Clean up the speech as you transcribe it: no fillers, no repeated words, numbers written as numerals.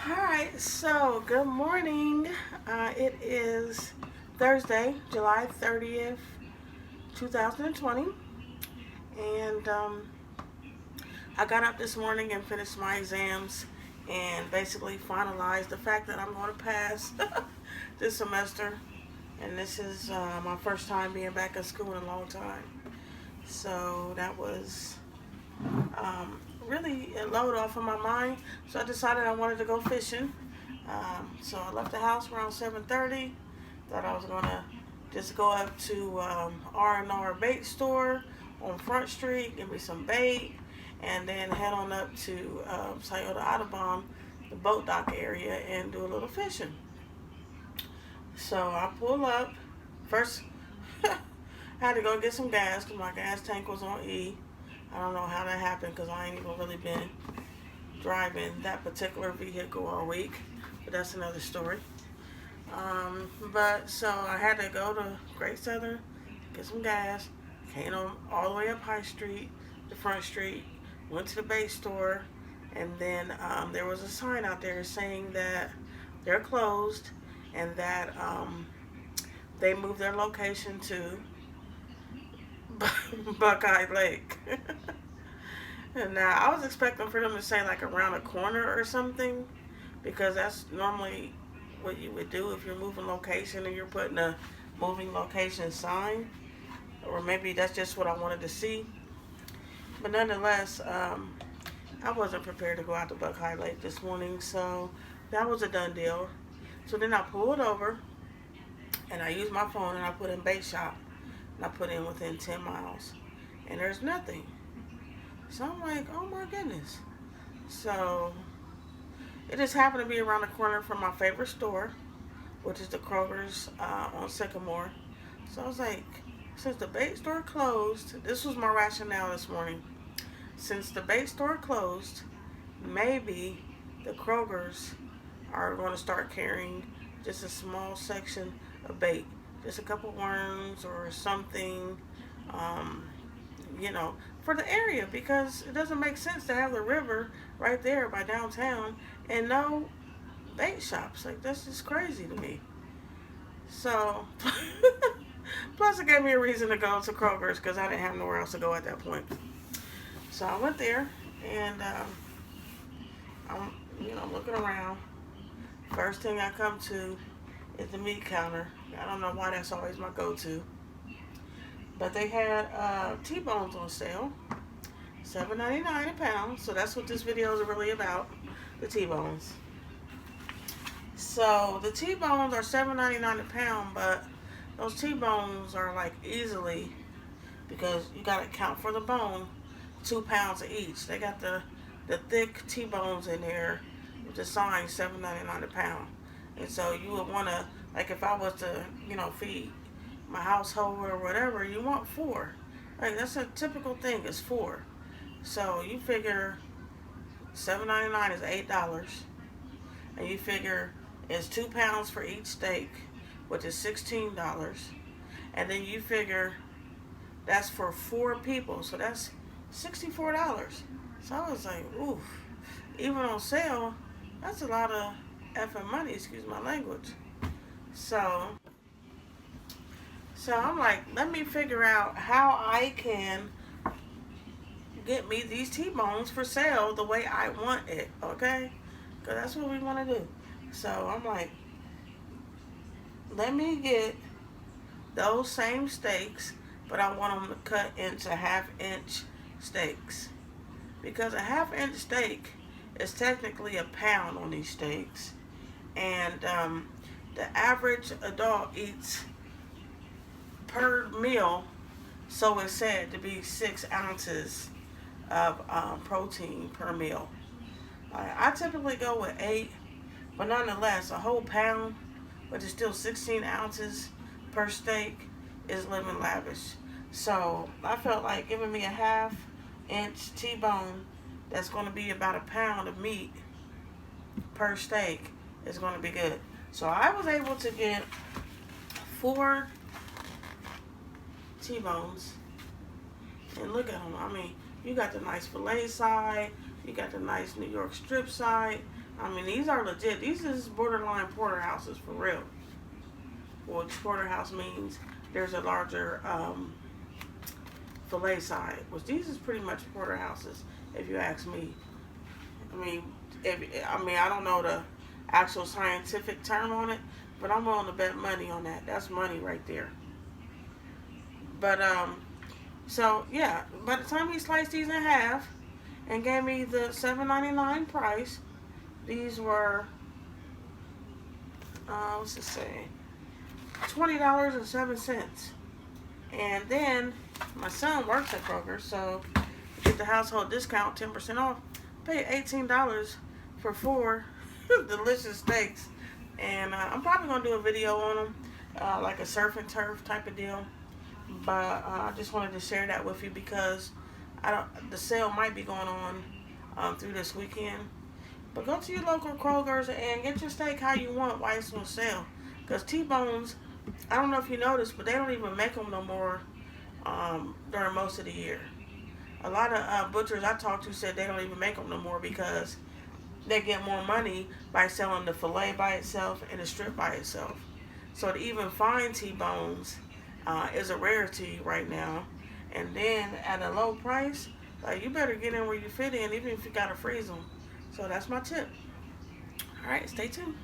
Alright, so good morning. It is Thursday, July 30th, 2020. And I got up this morning and finished my exams and basically finalized the fact that I'm going to pass this semester. And this is my first time being back in school in a long time. So that was really a load off of my mind. So I decided I wanted to go fishing. So I left the house around 7:30. Thought I was gonna just go up to R&R bait store on Front Street, give me some bait, and then head on up to Toyota Audubon, the boat dock area, and do a little fishing. So I pull up. First, I had to go get some gas because my gas tank was on E. I don't know how that happened because I ain't even really been driving that particular vehicle all week, but that's another story. But so I had to go to Great Southern, get some gas, came on all the way up High Street, the Front Street, went to the bait store, and then there was a sign out there saying that they're closed and that they moved their location to Buckeye Lake. And now I was expecting for them to say like around a corner or something, because that's normally what you would do if you're moving location and you're putting a moving location sign, or maybe that's just what I wanted to see. But nonetheless, I wasn't prepared to go out to Buckeye Lake this morning, so that was a done deal. So then I pulled over and I used my phone and I put in bait shop and I put in within 10 miles, and there's nothing. So I'm like, oh my goodness. So it just happened to be around the corner from my favorite store, which is the Kroger's on Sycamore. So I was like, since the bait store closed, this was my rationale this morning. Since the bait store closed, maybe the Kroger's are going to start carrying just a small section of bait, just a couple worms or something, um, you know, for the area, because it doesn't make sense to have the river right there by downtown and no bait shops. Like, that's just crazy to me. So, plus it gave me a reason to go to Kroger's because I didn't have nowhere else to go at that point. So I went there and I'm, looking around. First thing I come to is the meat counter. I don't know why that's always my go-to. But they had T-bones on sale, $7.99 a pound. So that's what this video is really about, the T-bones. So the T-bones are $7.99 a pound, but those T-bones are like easily, because you got to count for the bone, 2 pounds of each. They got the thick T-bones in there with the sign $7.99 a pound. And so you would want to, like if I was to, feed my household or whatever, you want 4. Like that's a typical thing, is 4. So you figure $7.99 is $8, and you figure it's 2 pounds for each steak, which is $16, and then you figure that's for 4 people, so that's $64. So I was like, oof, even on sale, that's a lot of effing money, excuse my language. So I'm like, let me figure out how I can get me these T-bones for sale the way I want it, okay? Because that's what we want to do. So I'm like, let me get those same steaks, but I want them to cut into half-inch steaks. Because a half-inch steak is technically a pound on these steaks. And the average adult eats per meal, so it's said to be 6 ounces of protein per meal. I typically go with 8, but nonetheless, a whole pound, but it's still 16 ounces per steak, is living lavish. So I felt like giving me a half-inch T-bone that's going to be about a pound of meat per steak is going to be good. So I was able to get 4 T-bones, and look at them. I mean, you got the nice fillet side, You got the nice New York strip side. I mean, these are legit. These is borderline porterhouses for real. Which porterhouse means there's a larger fillet side. Which these is pretty much porterhouses, if you ask me. I mean, I don't know the actual scientific term on it, but I'm willing to bet money on that. That's money right there. But so yeah, by the time he sliced these in half and gave me the $7.99 price, these were what's it say? $20.07. And then my son works at Kroger, so get the household discount, 10% off. Pay $18 for 4 delicious steaks, and I'm probably gonna do a video on them, like a surf and turf type of deal. But I just wanted to share that with you because the sale might be going on through this weekend. But go to your local Kroger's and get your steak how you want while it's on sale. Because T-bones, I don't know if you noticed, but they don't even make them no more during most of the year. A lot of butchers I talked to said they don't even make them no more because they get more money by selling the fillet by itself and the strip by itself. So to even find T-bones is a rarity right now. And then at a low price, like, you better get in where you fit in, even if you gotta freeze them. So that's my tip. All right, stay tuned.